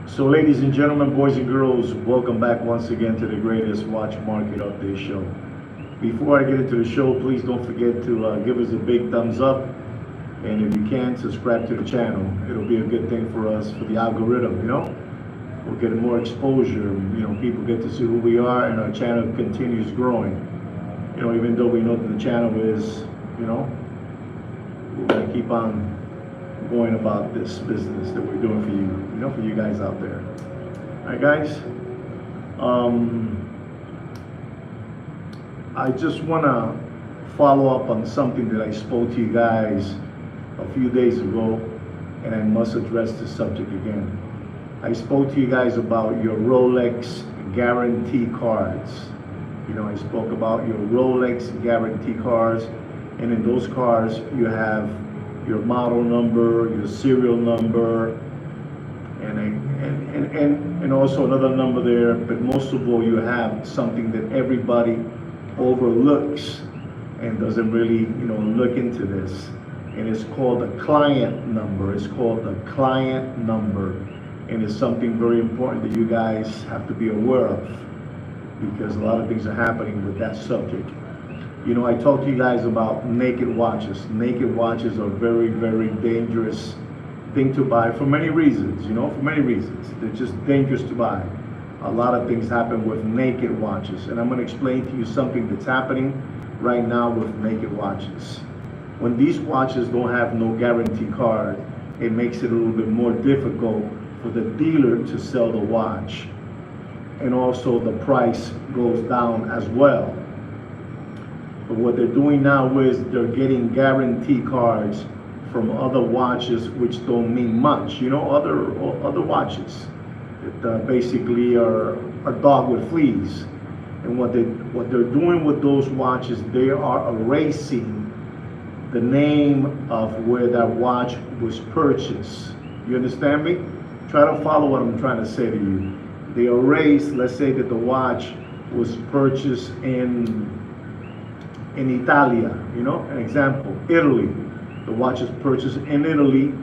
So, ladies and gentlemen, boys and girls, welcome back once again to the greatest watch market update show. Before I get into the show, please don't forget to give us a big thumbs up, and if you can, subscribe to the channel. It'll be a good thing for us for the algorithm. We'll get more exposure. People get to see who we are, and our channel continues growing. Even though we know that the channel is, we're gonna keep on going about this business that we're doing for you, for you guys out there. All right, guys. I just want to follow up on something that I spoke to you guys a few days ago, and I must address this subject again. I spoke to you guys about your Rolex Guarantee Cards. I spoke about your Rolex Guarantee Cards, and in those cards you have your model number, your serial number, and also another number there. But most of all, you have something that everybody overlooks and doesn't really, look into this. And it's called the client number. It's called the client number, and it's something very important that you guys have to be aware of, because a lot of things are happening with that subject. I talked to you guys about naked watches. Naked watches are very, very dangerous thing to buy for many reasons, for many reasons. They're just dangerous to buy. A lot of things happen with naked watches, and I'm going to explain to you something that's happening right now with naked watches. When these watches don't have no guarantee card, it makes it a little bit more difficult for the dealer to sell the watch, and also the price goes down as well. But what they're doing now is they're getting guarantee cards from other watches, which don't mean much. Other watches that basically are dog with fleas. And what they're doing with those watches, they are erasing the name of where that watch was purchased. You understand me? Try to follow what I'm trying to say to you. They erase, let's say that the watch was purchased in Italia, an example, Italy. The watch is purchased in Italy,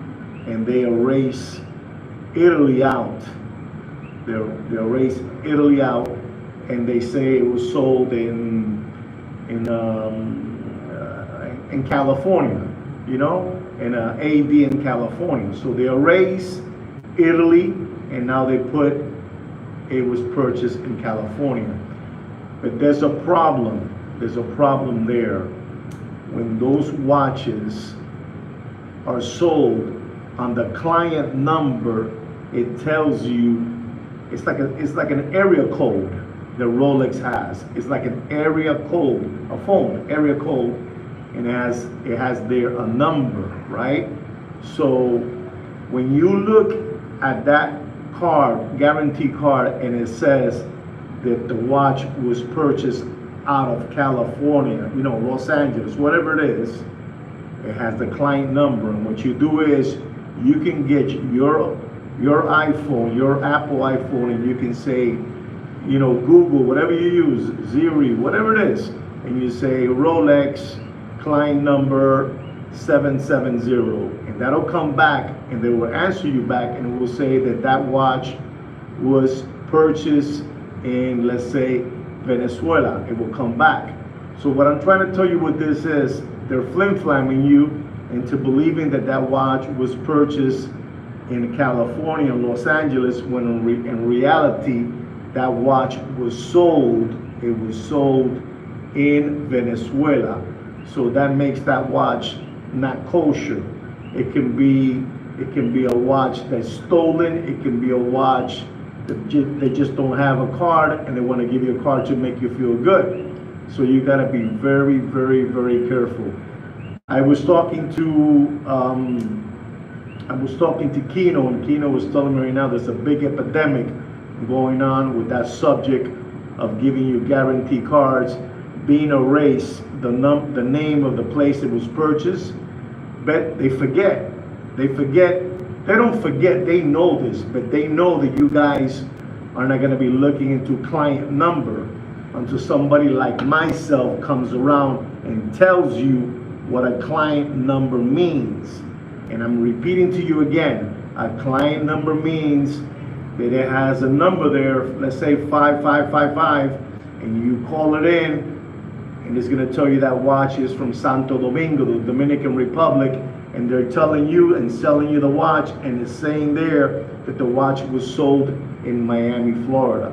and they erase Italy out. They erase Italy out, and they say it was sold in California, in AD in California. So they erase Italy, and now they put it was purchased in California. But there's a problem. There's a problem there. When those watches are sold on the client number, it tells you it's like an area code that Rolex has. It's like an area code, a phone area code, and it has there a number, right? So when you look at that card, guarantee card, and it says that the watch was purchased out of California, Los Angeles, whatever it is, it has the client number. And what you do is you can get your iPhone, your Apple iPhone, and you can say, Google, whatever you use, Siri, whatever it is, and you say Rolex client number 770, and that'll come back, and they will answer you back, and it will say that that watch was purchased in, let's say, Venezuela. It will come back. So what I'm trying to tell you with this is they're flim-flamming you into believing that that watch was purchased in California, Los Angeles, when in reality that watch was sold. It was sold in Venezuela. So that makes that watch not kosher. It can be a watch that's stolen. It can be a watch they just don't have a card, and they want to give you a card to make you feel good. So you got to be very, very, very careful. I was talking to Kino, and Kino was telling me right now there's a big epidemic going on with that subject of giving you guarantee cards being erased, the name of the place it was purchased. But they forget. They don't forget, they know this, but they know that you guys are not going to be looking into client number until somebody like myself comes around and tells you what a client number means. And I'm repeating to you again, a client number means that it has a number there, let's say 5555, and you call it in, and it's going to tell you that watch is from Santo Domingo, the Dominican Republic, and they're telling you and selling you the watch, and it's saying there that the watch was sold in Miami, Florida.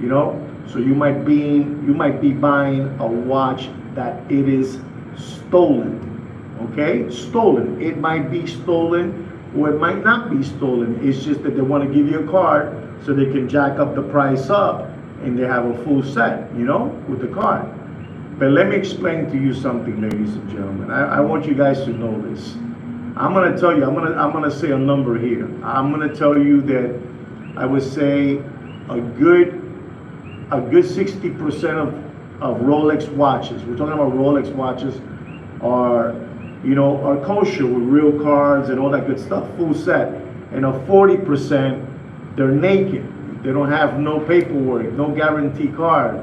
You know, so you might be buying a watch that it is stolen. Okay, stolen. It might be stolen, or it might not be stolen. It's just that they want to give you a card so they can jack up the price up, and they have a full set, you know, with the card. But let me explain to you something, ladies and gentlemen. I want you guys to know this. I'm gonna tell you. I'm gonna say a number here. I'm gonna tell you that I would say a good 60% of Rolex watches. We're talking about Rolex watches are, you know, are kosher with real cards and all that good stuff, full set. And a 40%, they're naked. They don't have no paperwork, no guarantee card.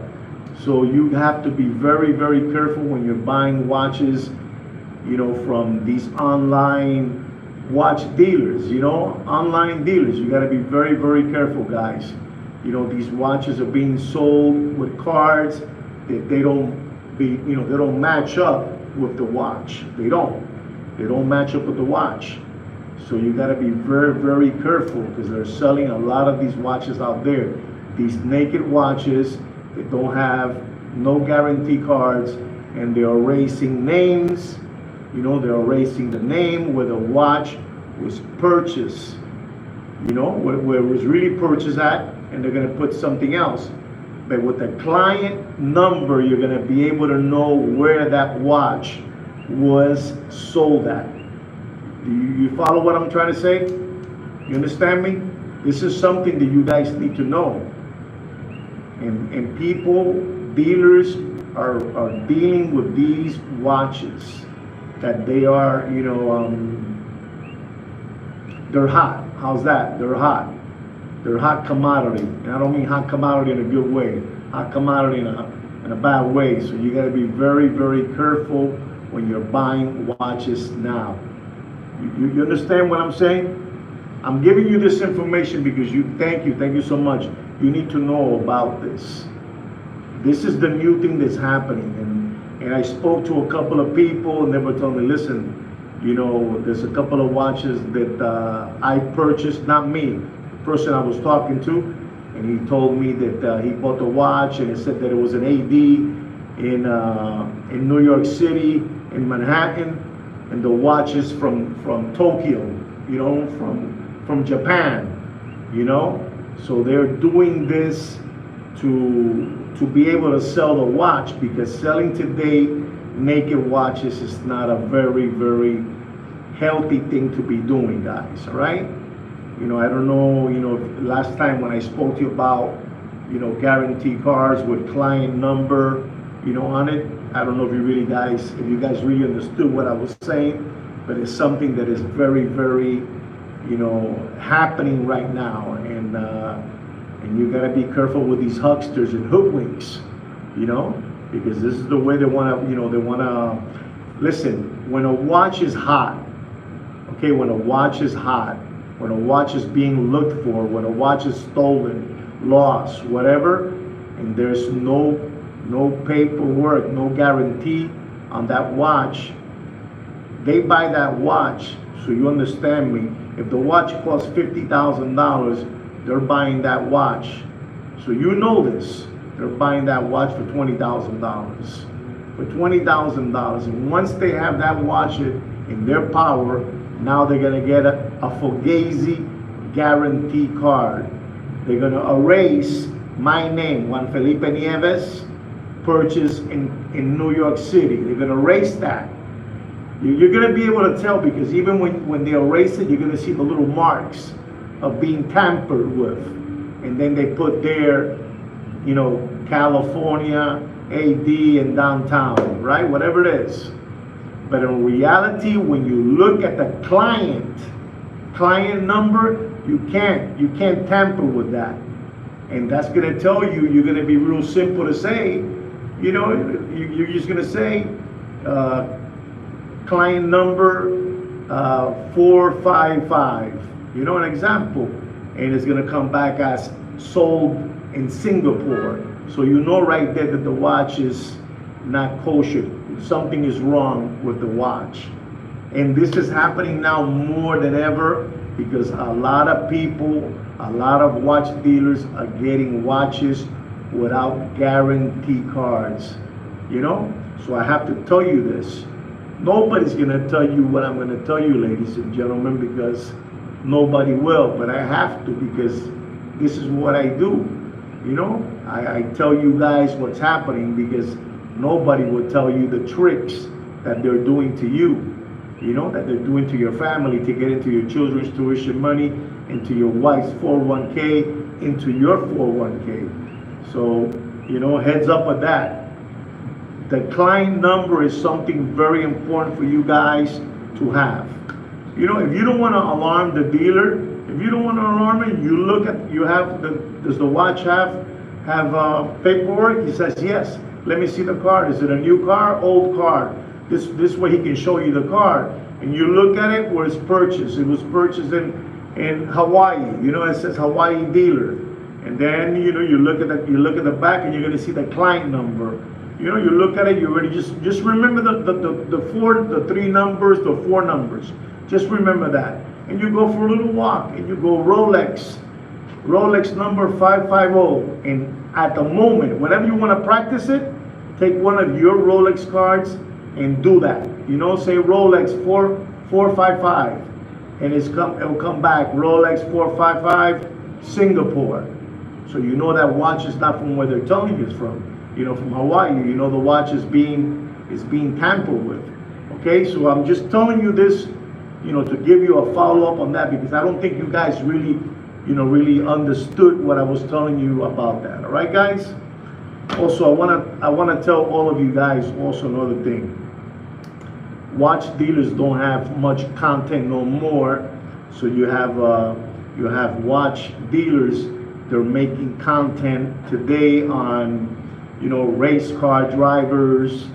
So you have to be very, very careful when you're buying watches, you know, from these online watch dealers, you know, online dealers. You got to be very, very careful, guys. You know, these watches are being sold with cards that they don't match up with the watch. They don't match up with the watch. So you got to be very, very careful, because they're selling a lot of these watches out there. These naked watches that don't have no guarantee cards, and they're erasing names. You know, they're erasing the name where the watch was purchased. You know, where it was really purchased at, and they're going to put something else. But with the client number, you're going to be able to know where that watch was sold at. Do you follow what I'm trying to say? You understand me? This is something that you guys need to know. And people, dealers are dealing with these watches that they are, you know, they're hot. How's that? They're hot. They're hot commodity. And I don't mean hot commodity in a good way. Hot commodity in a bad way. So you got to be very, very careful when you're buying watches now. You understand what I'm saying? I'm giving you this information because thank you so much. You need to know about this. This is the new thing that's happening. And I spoke to a couple of people, and they were telling me, listen, you know, there's a couple of watches that I purchased, not me, the person I was talking to, and he told me that he bought the watch, and it said that it was an AD in New York City, in Manhattan, and the watch is from Tokyo, you know, from Japan, you know. So they're doing this to be able to sell the watch, because selling today naked watches is not a very, very healthy thing to be doing, guys. All right? You know, I don't know, you know, last time when I spoke to you about, you know, guarantee cards with client number, you know, on it, I don't know if you guys really understood what I was saying, but it's something that is very, very, you know, happening right now. And you gotta be careful with these hucksters and hoodwinks, you know, because this is the way they wanna, you know, listen, when a watch is hot, okay, when a watch is hot, when a watch is being looked for, when a watch is stolen, lost, whatever, and there's no paperwork, no guarantee on that watch, they buy that watch. So you understand me, if the watch costs $50,000, they're buying that watch. So you know this. They're buying that watch for $20,000. For $20,000. And once they have that watch in their power, now they're going to get a Fugazi guarantee card. They're going to erase my name, Juan Felipe Nieves, purchased in New York City. They're going to erase that. You're going to be able to tell, because even when they erase it, you're going to see the little marks of being tampered with. And then they put there, you know, California, AD, and downtown, right? Whatever it is. But in reality, when you look at the client number, you can't tamper with that. And that's going to tell you, you're going to be real simple to say, you know, you're just going to say, client number 455. You know, an example. and it's gonna come back as sold in Singapore. So you know right there that the watch is not kosher. Something is wrong with the watch. And this is happening now more than ever because a lot of people, a lot of watch dealers are getting watches without guarantee cards, you know? So I have to tell you this. Nobody's gonna tell you what I'm gonna tell you, ladies and gentlemen, because nobody will, but I have to because this is what I do, you know? I tell you guys what's happening because nobody will tell you the tricks that they're doing to you. You know, that they're doing to your family to get into your children's tuition money, into your wife's 401k, into your 401k. So, you know, heads up with that. The client number is something very important for you guys to have. You know, if you don't want to alarm the dealer, if you don't want to alarm it, you look at, you have the, does the watch have paperwork? He says, yes. Let me see the card. Is it a new car, old card? This way he can show you the card, and you look at it where it's purchased. It was purchased in Hawaii. You know, it says Hawaii dealer, and then you know you look at the back, and you're gonna see the client number. You know, you look at it. You already just remember the three numbers, the four numbers. Just remember that, and you go for a little walk, and you go Rolex number 550, and at the moment, whenever you want to practice it, take one of your Rolex cards and do that. You know, say Rolex 455, and it will come back Rolex 455 Singapore. So you know that watch is not from where they're telling you it's from. You know, from Hawaii. You know the watch is being tampered with. Okay, so I'm just telling you this, you know, to give you a follow up on that because I don't think you guys really, you know, really understood what I was telling you about that. All right, guys. Also, I wanna tell all of you guys also another thing. Watch dealers don't have much content no more, so you have watch dealers. They're making content today on, you know, race car drivers,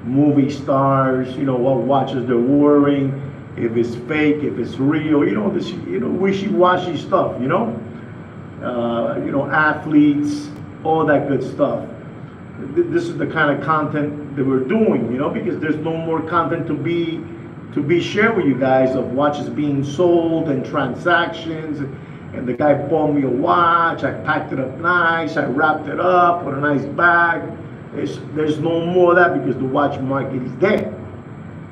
movie stars. You know what watches they're wearing, if it's fake, if it's real. You know this, you know, wishy-washy stuff. You know athletes, all that good stuff. This is the kind of content that we're doing, you know, because there's no more content to be shared with you guys of watches being sold and transactions. And the guy bought me a watch, I packed it up nice, I wrapped it up with a nice bag. There's no more of that because the watch market is dead.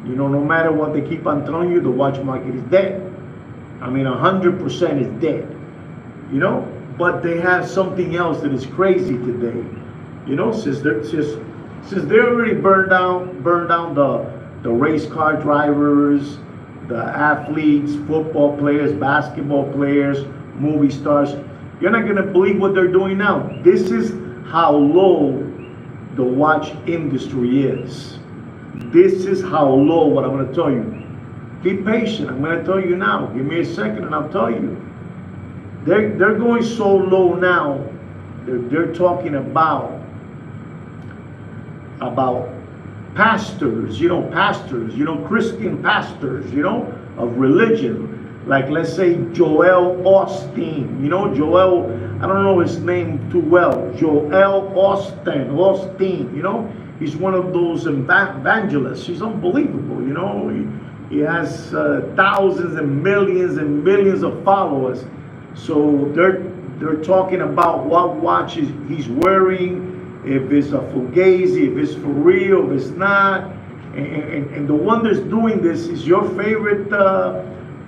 You know, no matter what they keep on telling you, the watch market is dead. I mean, 100% is dead. You know, but they have something else that is crazy today. You know, since they already burned down the race car drivers, the athletes, football players, basketball players, movie stars. You're not gonna believe what they're doing now. This is how low the watch industry is. This is how low, what I'm gonna tell you. Be patient, I'm gonna tell you now. Give me a second and I'll tell you. They're going so low now, they're talking about pastors, you know, Christian pastors, you know, of religion. Like, let's say Joel Osteen, you know, Joel, I don't know his name too well, Joel Osteen, you know, he's one of those evangelists. He's unbelievable, you know, he has thousands and millions of followers. So they're talking about what watches he's wearing, if it's a fugazi, if it's for real, if it's not. And the one that's doing this is your favorite,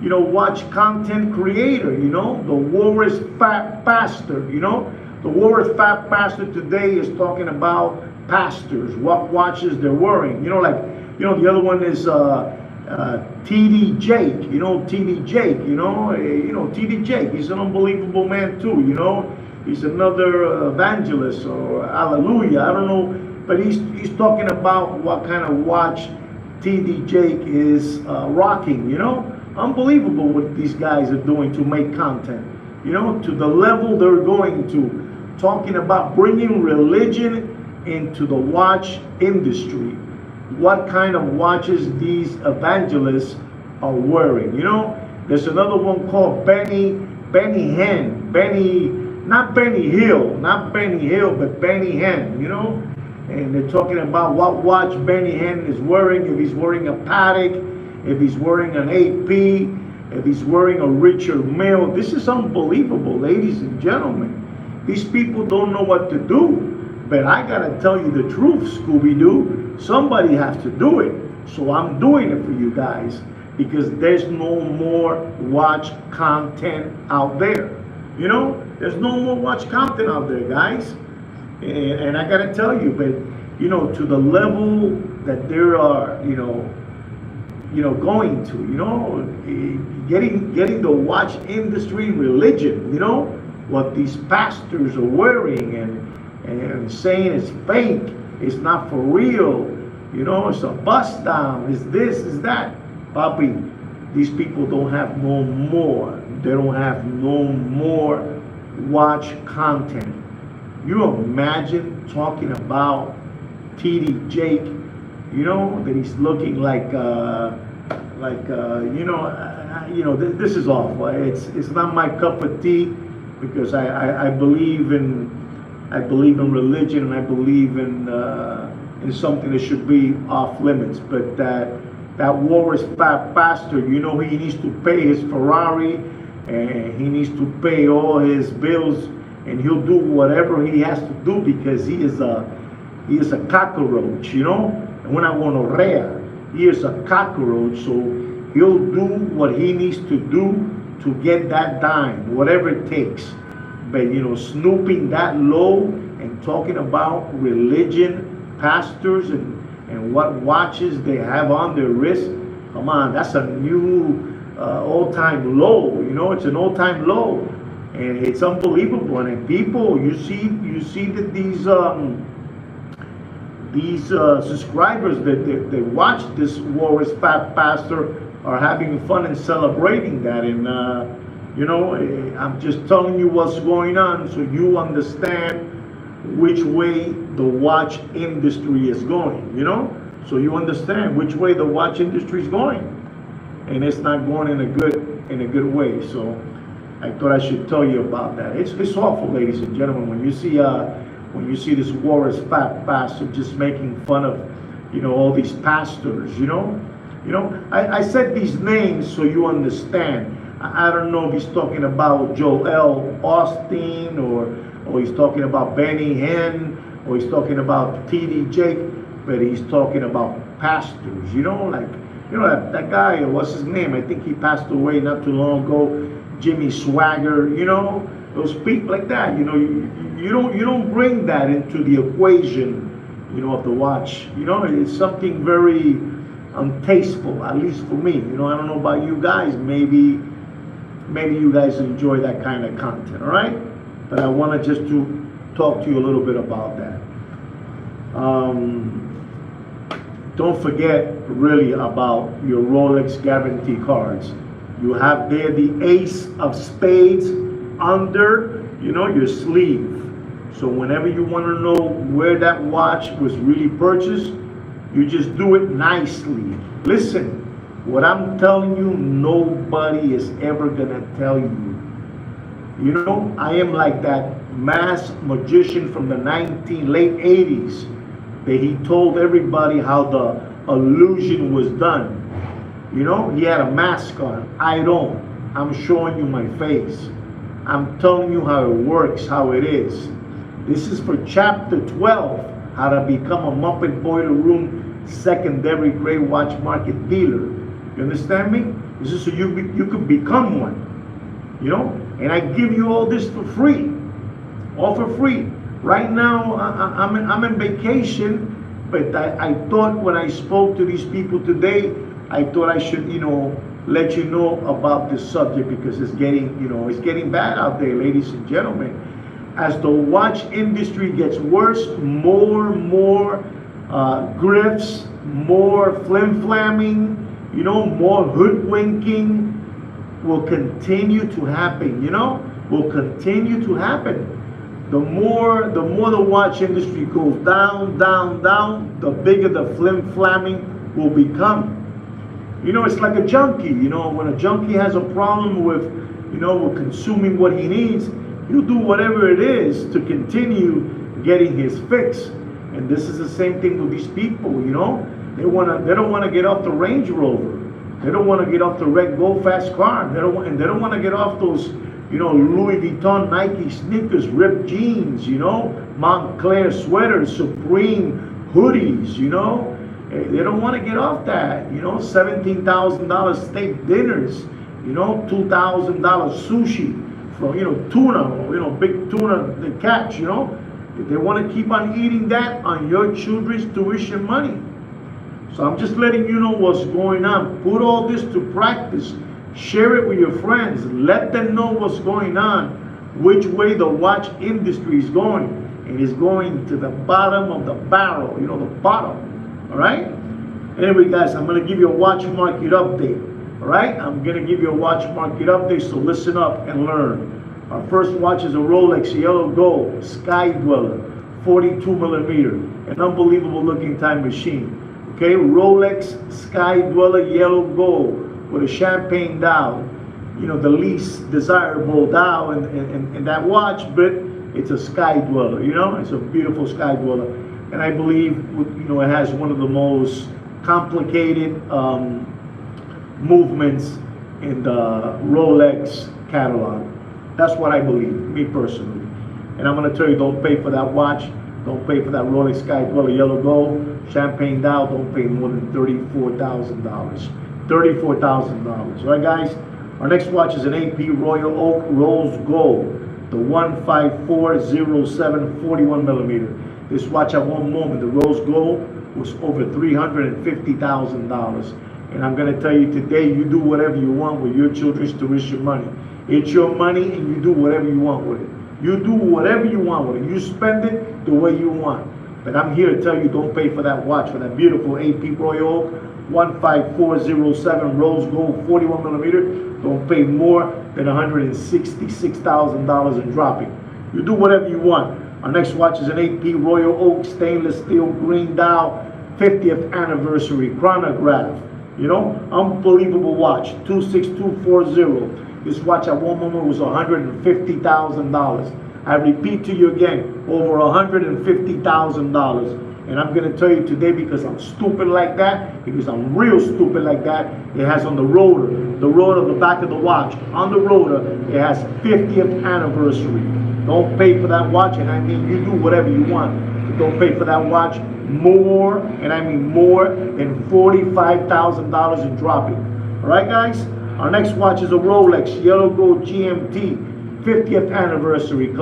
you know, watch content creator, you know, the Walrus Fat Pastor, you know. The Walrus Fat Pastor today is talking about pastors, what watches they're wearing. You know, like, you know, the other one is TD Jake, you know, TD Jake, you know, TD Jake, he's an unbelievable man too, you know. He's another evangelist or hallelujah, I don't know, but he's talking about what kind of watch TD Jake is rocking, you know. Unbelievable what these guys are doing to make content, you know, to the level they're going to, talking about bringing religion into the watch industry. What kind of watches these evangelists are wearing, you know. There's another one called Benny Benny Hinn, not Benny Hill, but Benny Hinn, you know? And they're talking about what watch Benny Hinn is wearing, if he's wearing a Patek, if he's wearing an AP, if he's wearing a Richard Mille. This is unbelievable, ladies and gentlemen. These people don't know what to do. But I gotta tell you the truth, Scooby-Doo. Somebody has to do it. So I'm doing it for you guys, because there's no more watch content out there. You know, there's no more watch content out there, guys. And I gotta tell you, but you know, to the level that there are, you know, going to, you know, getting the watch industry religion, you know, what these pastors are wearing and saying it's fake, it's not for real, you know, it's a bust down, it's this, it's that. Papi, these people don't have no more. They don't have no more watch content. You imagine talking about TD Jake, you know, that he's looking like this is awful. It's not my cup of tea, because I believe in religion, and I believe in something that should be off limits. But that Warriors fat bastard, you know, he needs to pay his Ferrari, and he needs to pay all his bills, and he'll do whatever he has to do, because he is a cockroach, you know. And when I want to rare, he is a cockroach, so he'll do what he needs to do to get that dime, whatever it takes. But you know, snooping that low and talking about religion, pastors, and what watches they have on their wrist, come on, that's a new all-time low. You know, it's an all-time low, and it's unbelievable. And then people, you see that these subscribers that watch this Warriors fat pastor are having fun and celebrating that. And you know, I'm just telling you what's going on, so you understand which way the watch industry is going, you know, so you understand which way the watch industry is going, and it's not going in a good way. So I thought I should tell you about that. It's awful, ladies and gentlemen, when you see this Warriors fat bastard just making fun of, you know, all these pastors, you know. I said these names so you understand. I don't know if he's talking about Joel Austin, or he's talking about Benny Hinn, or he's talking about TD Jake, but he's talking about pastors, you know, like, you know, that guy, what's his name? I think he passed away not too long ago, Jimmy Swagger, you know, those people like that, you know, you don't bring that into the equation, you know, of the watch. You know, it's something very untasteful, at least for me. You know, I don't know about you guys, maybe you guys enjoy that kind of content, all right? But I wanted just to talk to you a little bit about that. Don't forget really about your Rolex Guarantee Cards. You have there the Ace of Spades under, you know, your sleeve. So whenever you want to know where that watch was really purchased, you just do it nicely. Listen, what I'm telling you, nobody is ever gonna tell you. You know, I am like that masked magician from the late 80s that he told everybody how the illusion was done. You know, he had a mask on. I don't. I'm showing you my face. I'm telling you how it works, how it is. This is for chapter 12, how to become a Muppet Boiler Room secondary grade watch market dealer. You understand me? This is so you could become one. You know? And I give you all this for free. All for free. Right now, I'm in vacation, but I thought when I spoke to these people today, I thought I should, you know, let you know about this subject, because it's getting, you know, it's getting bad out there, ladies and gentlemen. As the watch industry gets worse, more grifts, more flim-flamming, you know, more hoodwinking will continue to happen, you know, will continue to happen. The more the watch industry goes down, the bigger the flim-flamming will become. You know, it's like a junkie. You know, when a junkie has a problem with we're consuming what he needs, he'll do whatever it is to continue getting his fix. And this is the same thing with these people, They don't want to get off the Range Rover. They don't want to get off the Red Go Fast car. They don't want to get off those, Louis Vuitton, Nike sneakers, ripped jeans, Montclair sweaters, Supreme hoodies, They don't want to get off that, $17,000 steak dinners, $2,000 sushi from, tuna, big tuna they catch, They want to keep on eating that on your children's tuition money. So I'm just letting you know what's going on. Put all this to practice. Share it with your friends. Let them know what's going on, which way the watch industry is going. It is going to the bottom of the barrel, the bottom. All right? Anyway, guys, I'm going to give you a watch market update. All right? I'm going to give you a watch market update, so listen up and learn. Our first watch is a Rolex Yellow Gold Sky Dweller, 42 millimeter, an unbelievable looking time machine. Okay, Rolex Sky Dweller Yellow Gold with a champagne dial. The least desirable dial in that watch, but it's a Sky Dweller, It's a beautiful Sky Dweller. And I believe, it has one of the most complicated movements in the Rolex catalog. That's what I believe, me personally. And I'm going to tell you, don't pay for that watch. Don't pay for that Rolex Sky Dweller Yellow Gold champagne dial. Don't pay more than $34,000. $34,000. All right, guys. Our next watch is an AP Royal Oak Rose Gold, the 15407 41 millimeter. This watch at one moment, the Rose Gold, was over $350,000. And I'm going to tell you today, you do whatever you want with your children's tuition money. It's your money, and you do whatever you want with it. You do whatever you want with it. You spend it the way you want. But I'm here to tell you, don't pay for that watch, for that beautiful AP Royal Oak 15407 Rose Gold 41 millimeter. Don't pay more than $166,000 in dropping. You do whatever you want. Our next watch is an AP Royal Oak stainless steel green dial 50th anniversary chronograph. Unbelievable watch, 26240. This watch at one moment was $150,000. I repeat to you again, over $150,000. And I'm going to tell you today, because I'm stupid like that, because I'm real stupid like that, it has on the rotor of the back of the watch, on the rotor, it has 50th anniversary. Don't pay for that watch, and I mean you do whatever you want. But don't pay for that watch more, and I mean more than $45,000 in dropping. All right, guys? Our next watch is a Rolex Yellow Gold GMT 50th anniversary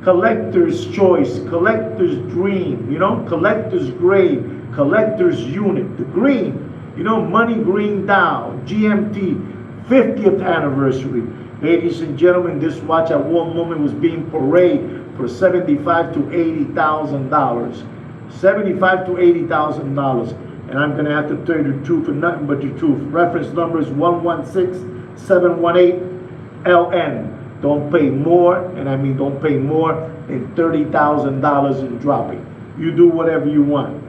collector's choice, collector's dream, collector's grade, collector's unit, the green, money green dial, GMT 50th anniversary. Ladies and gentlemen, this watch at one moment was being paraded for $75,000 to $80,000. $75,000 to $80,000. And I'm going to have to tell you the truth and nothing but the truth. Reference number is 116718LN. Don't pay more, and I mean don't pay more than $30,000 in dropping. You do whatever you want.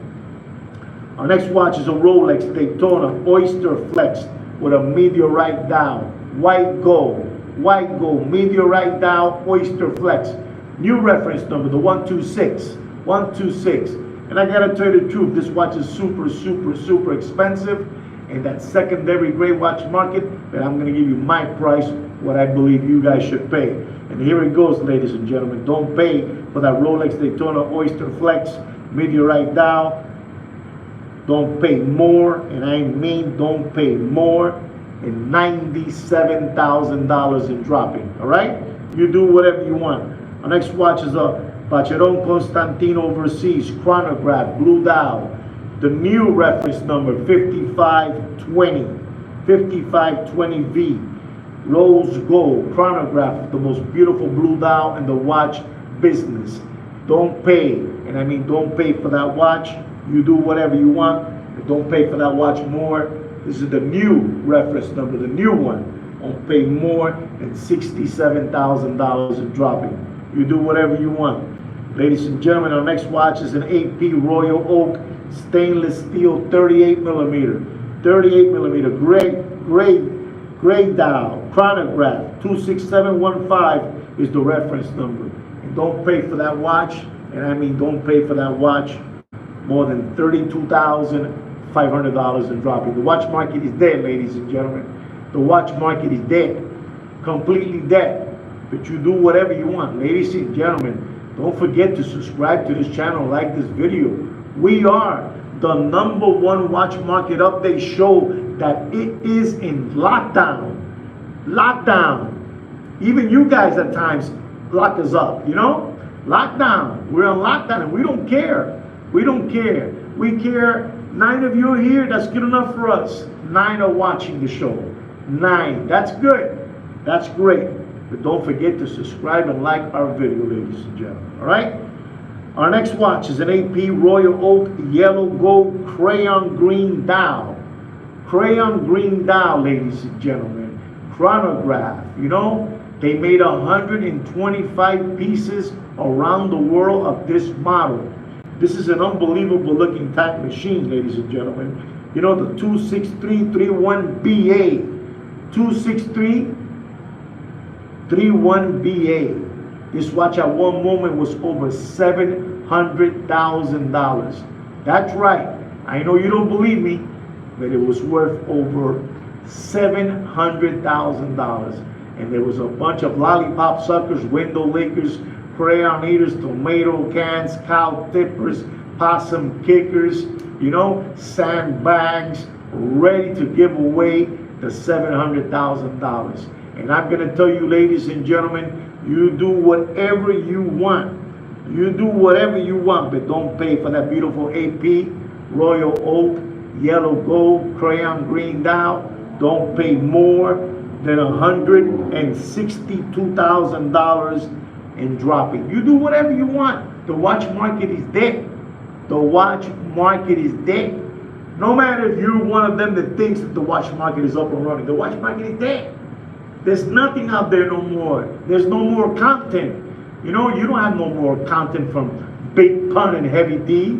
Our next watch is a Rolex Daytona Oyster Flex with a meteorite dial. White gold, meteorite dial, Oyster Flex. New reference number, the 126. And I gotta tell you the truth, this watch is super, super, super expensive in that secondary gray watch market, but I'm gonna give you my price, what I believe you guys should pay. And here it goes, ladies and gentlemen. Don't pay for that Rolex Daytona Oyster Flex meteorite dial. Don't pay more, and I mean don't pay more than $97,000 in dropping, all right? You do whatever you want. Our next watch is a Vacheron Constantin Overseas chronograph blue dial. The new reference number 5520V. Rose gold chronograph, the most beautiful blue dial in the watch business. Don't pay, and I mean don't pay for that watch. You do whatever you want, but don't pay for that watch more. This is the new reference number, the new one. Don't pay more than $67,000 in dropping. You do whatever you want. Ladies and gentlemen, our next watch is an AP Royal Oak stainless steel 38 millimeter. 38 millimeter, great Gray dial, chronograph, 26715 is the reference number. And don't pay for that watch, and I mean don't pay for that watch more than $32,500 and dropping. The watch market is dead, ladies and gentlemen. The watch market is dead, completely dead. But you do whatever you want. Ladies and gentlemen, don't forget to subscribe to this channel, like this video. We are the #1 watch market update show that it is in lockdown. Lockdown. Even you guys at times lock us up, you know? Lockdown. We're on lockdown and we don't care. We don't care. We care. 9 of you are here. That's good enough for us. 9 are watching the show. 9. That's good. That's great. But don't forget to subscribe and like our video, ladies and gentlemen. All right? Our next watch is an AP Royal Oak Yellow Gold Crayon Green Dial. Crayon Green Dial, ladies and gentlemen. Chronograph. You know, they made 125 pieces around the world of this model. This is an unbelievable looking type machine, ladies and gentlemen. You know, the 26331BA. 26331BA. This watch at one moment was over $700,000. That's right. I know you don't believe me, but it was worth over $700,000. And there was a bunch of lollipop suckers, window lickers, crayon eaters, tomato cans, cow tippers, possum kickers, you know, sandbags, ready to give away the $700,000. And I'm going to tell you, ladies and gentlemen, you do whatever you want. You do whatever you want, but don't pay for that beautiful AP Royal Oak Yellow Gold Crayon Green Dial. Don't pay more than $162,000 and dropping. You do whatever you want. The watch market is dead. The watch market is dead. No matter if you're one of them that thinks that the watch market is up and running, the watch market is dead. There's nothing out there no more. There's no more content. You know, you don't have no more content from Big Pun and Heavy D,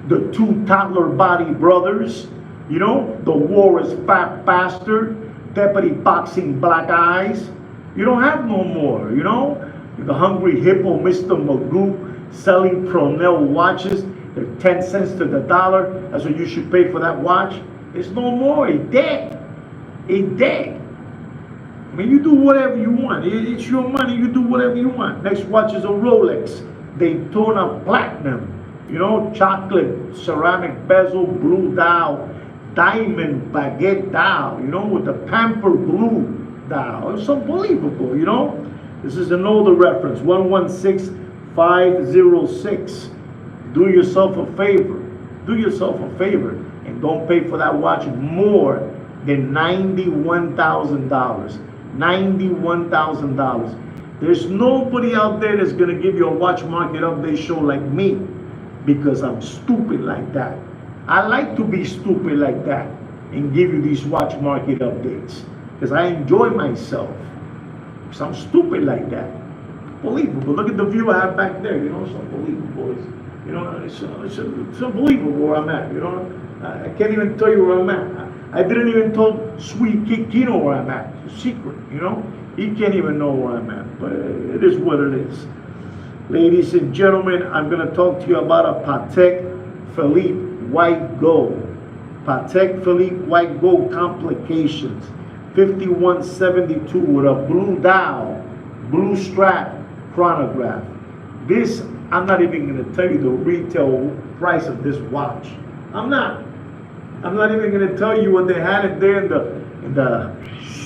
the 2 toddler body brothers, you know, the Warriors Fat Bastard, Deputy Boxing Black Eyes. You don't have no more, you know. The Hungry Hippo, Mr. Magoo, selling Pronell watches. They're 10 cents to the dollar. That's what you should pay for that watch. It's no more. It's dead. It's dead. I mean, you do whatever you want. It's your money. You do whatever you want. Next watch is a Rolex Daytona Platinum. You know, chocolate, ceramic bezel, blue dial, diamond baguette dial, you know, with the tampered blue dial. It's unbelievable, you know. This is an older reference, 116506. Do yourself a favor. Do yourself a favor and don't pay for that watch more than $91,000. $91,000. There's nobody out there that's going to give you a watch market update show like me because I'm stupid like that. I like to be stupid like that and give you these watch market updates because I enjoy myself. Because I'm stupid like that. Unbelievable. Look at the view I have back there. You know, it's unbelievable. You know, it's unbelievable where I'm at. You know, I can't even tell you where I'm at. I didn't even tell Sweet Kino where I'm at. It's a secret, you know. He can't even know where I'm at, but it is what it is. Ladies and gentlemen, I'm going to talk to you about a Patek Philippe White Gold. Patek Philippe White Gold Complications. 5172 with a blue dial, blue strap chronograph. This, I'm not even going to tell you the retail price of this watch. I'm not even going to tell you what they had it there in the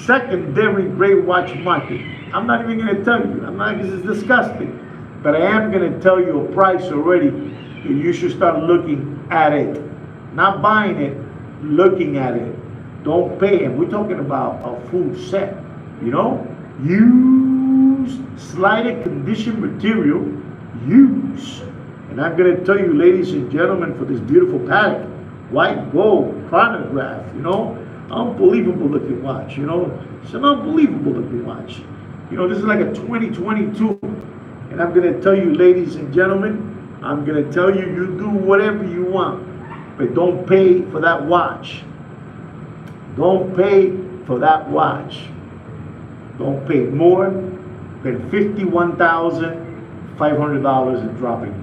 secondary gray watch market. I'm not even going to tell you. I'm not, because it's disgusting. But I am going to tell you a price already. You should start looking at it. Not buying it, looking at it. Don't pay. And we're talking about a full set. You know? Used, slighted condition material. Use. And I'm going to tell you, ladies and gentlemen, for this beautiful Patek White Gold chronograph, you know, unbelievable looking watch, you know, it's an unbelievable looking watch. You know, this is like a 2022, and I'm going to tell you, ladies and gentlemen, I'm going to tell you, you do whatever you want, but don't pay for that watch. Don't pay for that watch. Don't pay more than $51,500 in dropping.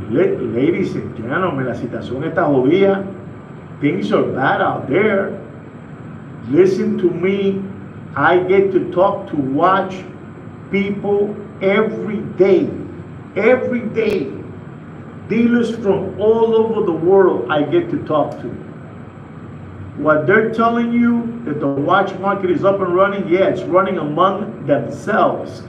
Ladies and gentlemen, la situación está jodida. Things are bad out there. Listen to me. I get to talk to watch people every day. Every day. Dealers from all over the world I get to talk to. What they're telling you that the watch market is up and running, yeah, it's running among themselves.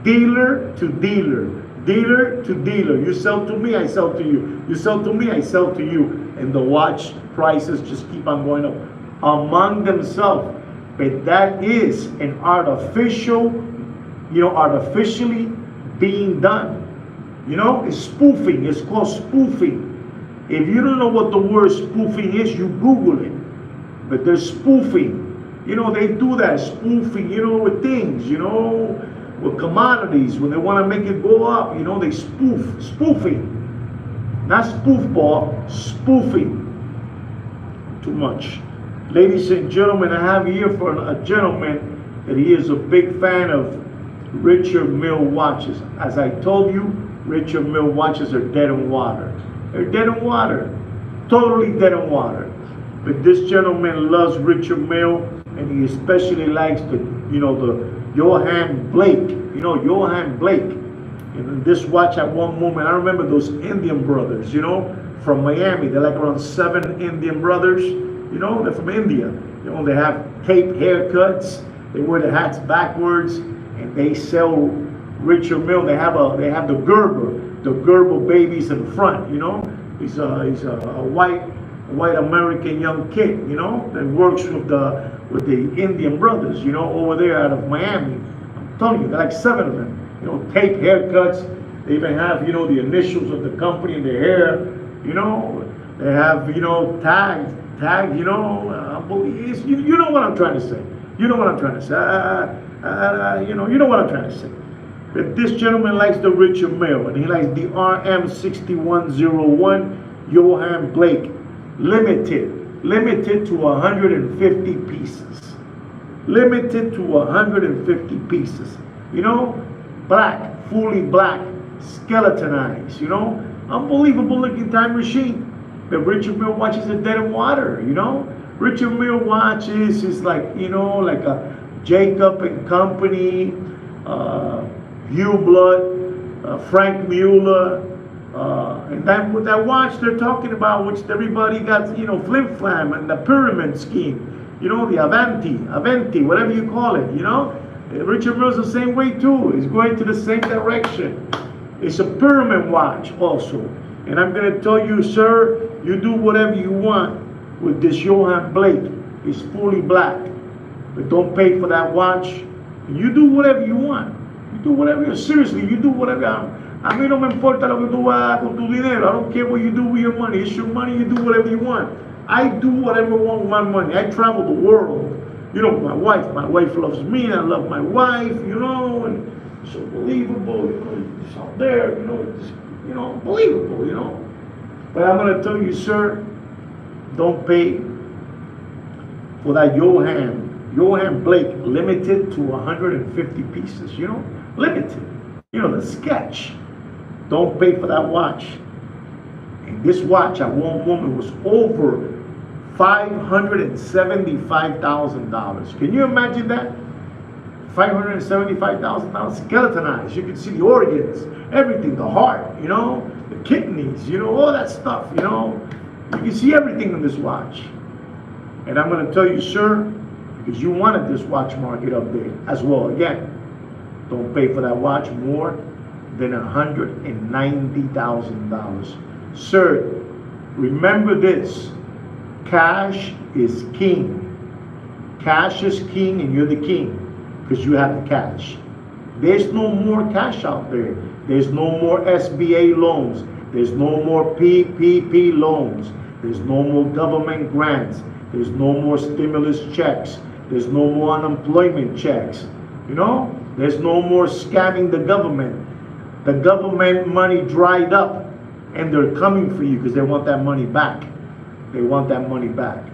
Dealer to dealer. Dealer to dealer. You sell to me, I sell to you. You sell to me, I sell to you. And the watch prices just keep on going up among themselves. But that is an artificially being done. It's spoofing. It's called spoofing. If you don't know what the word spoofing is, you Google it. But they're spoofing. They do that, spoofing, with things, with commodities. When they want to make it go up, they spoofing. Not spoofball, spoofing. Too much. Ladies and gentlemen, I have here for a gentleman that he is a big fan of Richard Mille watches. As I told you, Richard Mille watches are dead in water. They're dead in water. Totally dead in water. But this gentleman loves Richard Mille, and he especially likes the Johann Blake. Johann Blake. And this watch at one moment, I remember those Indian brothers, from Miami. They're like around 7 Indian brothers. They're from India. They have taped haircuts. They wear the hats backwards, and they sell Richard Mille. They have the Gerber babies in front. He's a white American young kid. That works with the Indian brothers. Over there out of Miami. I'm telling you, they're like 7 of them. Taped haircuts. They even have the initials of the company in their hair. They have tags. You know what I'm trying to say. You know what I'm trying to say. You know what I'm trying to say. But this gentleman likes the Richard Mille, and he likes the RM6101 Johann Blake limited to 150 pieces. Limited to 150 pieces. Black, fully black, skeletonized. Unbelievable looking time machine. The Richard Mille watches are dead in water, Richard Mille watches is like, like a Jacob and Company, Hublot, Frank Mueller, and that watch they're talking about, which everybody got, flim flam and the pyramid scheme, the Avanti, whatever you call it, Richard Mille's the same way too. He's going to the same direction. It's a pyramid watch also. And I'm going to tell you, sir, you do whatever you want with this Johann Blake. It's fully black. But don't pay for that watch. You do whatever you want. You do whatever, seriously, you do whatever. A mí no me importa lo que tú hagas con tu dinero. I don't care what you do with your money. It's your money, you do whatever you want. I do whatever I want with my money. I travel the world. My wife loves me, and I love my wife, and it's unbelievable, it's out there, unbelievable, But I'm going to tell you, sir, don't pay for that Johann Blake, limited to 150 pieces, limited. The sketch. Don't pay for that watch. And this watch at one moment was over $575,000. Can you imagine that? $575,000 skeletonized. You can see the organs, everything, the heart, the kidneys, all that stuff, You can see everything in this watch. And I'm going to tell you, sir, because you wanted this watch market up there as well. Again, don't pay for that watch more than $190,000. Sir, remember this. Cash is king. Cash is king, and you're the king because you have the cash. There's no more cash out there. There's no more SBA loans. There's no more PPP loans. There's no more government grants. There's no more stimulus checks. There's no more unemployment checks. There's no more scamming the government. The government money dried up, and they're coming for you because they want that money back. They want that money back.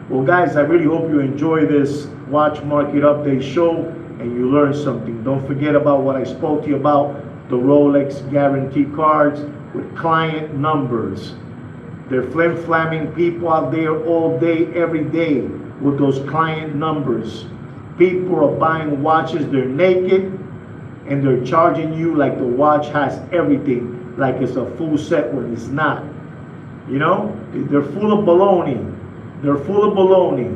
Well, guys, I really hope you enjoy this watch market update show and you learn something. Don't forget about what I spoke to you about, the Rolex Guarantee Cards with client numbers. They're flim-flamming people out there all day, every day with those client numbers. People are buying watches, they're naked, and they're charging you like the watch has everything, like it's a full set when it's not. You know, they're full of baloney. They're full of baloney.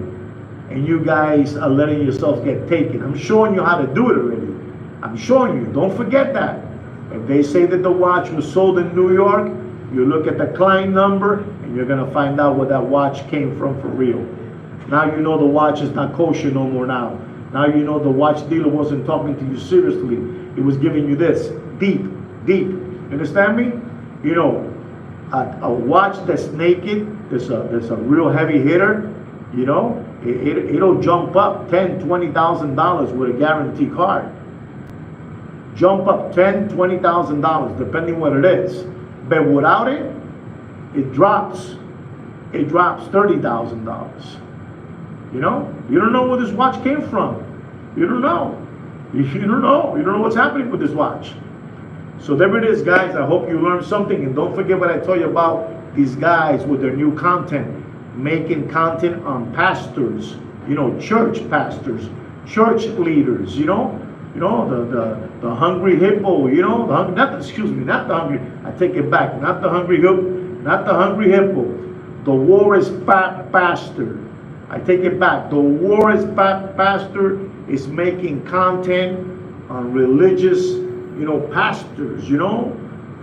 And you guys are letting yourselves get taken. I'm showing you how to do it already. I'm showing you. Don't forget that. If they say that the watch was sold in New York, you look at the client number and you're going to find out where that watch came from for real. Now you know the watch is not kosher no more now. Now you know the watch dealer wasn't talking to you seriously. He was giving you this. Deep. You understand me? You know, a watch that's naked, there's a real heavy hitter, you know, it'll jump up $10,000, $20,000 with a guarantee card. Jump up $10,000, $20,000 depending what it is. But without it, it drops $30,000. You know, you don't know where this watch came from. You don't know. You don't know what's happening with this watch. So there it is, guys. I hope you learned something, and don't forget what I told you about these guys with their new content, making content on pastors, you know, church pastors, church leaders, you know the hungry hippo, you know, not the hungry. I take it back, not the hungry hippo. The war is fat pastor. I take it back. The war is fat pastor is making content on religious, you know, pastors, you know,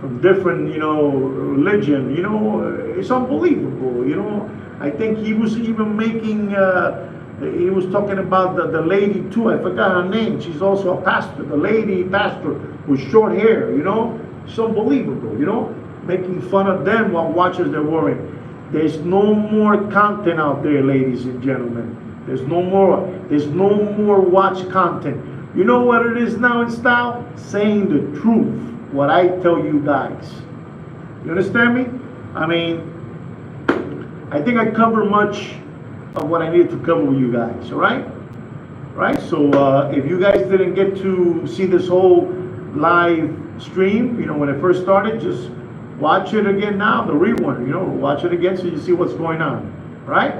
from different, you know, religion, you know, it's unbelievable, you know. I think he was even making, he was talking about the lady too, I forgot her name, she's also a pastor, the lady pastor with short hair, you know, it's unbelievable, you know, making fun of them while watches they're wearing. There's no more content out there, ladies and gentlemen. There's no more watch content. You know what it is now in style? Saying the truth, what I tell you guys. You understand me? I mean, I think I covered much of what I needed to cover with you guys, all right? Right? So if you guys didn't get to see this whole live stream, you know, when it first started, just watch it again now, the rewind, you know, watch it again so you see what's going on, right?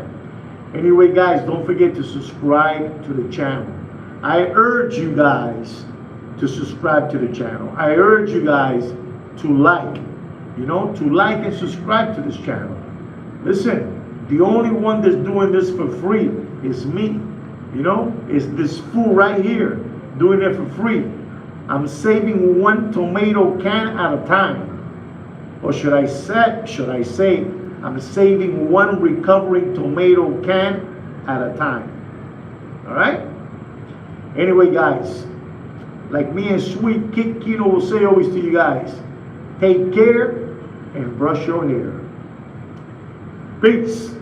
Anyway, guys, don't forget to subscribe to the channel. I urge you guys to subscribe to the channel. I urge you guys to like, you know, to like and subscribe to this channel. Listen, the only one that's doing this for free is me, you know, is this fool right here doing it for free. I'm saving one tomato can at a time. Or should I say, I'm saving one recovering tomato can at a time. All right? Anyway, guys, like me and Sweet Kino will say always to you guys, take care and brush your hair. Peace.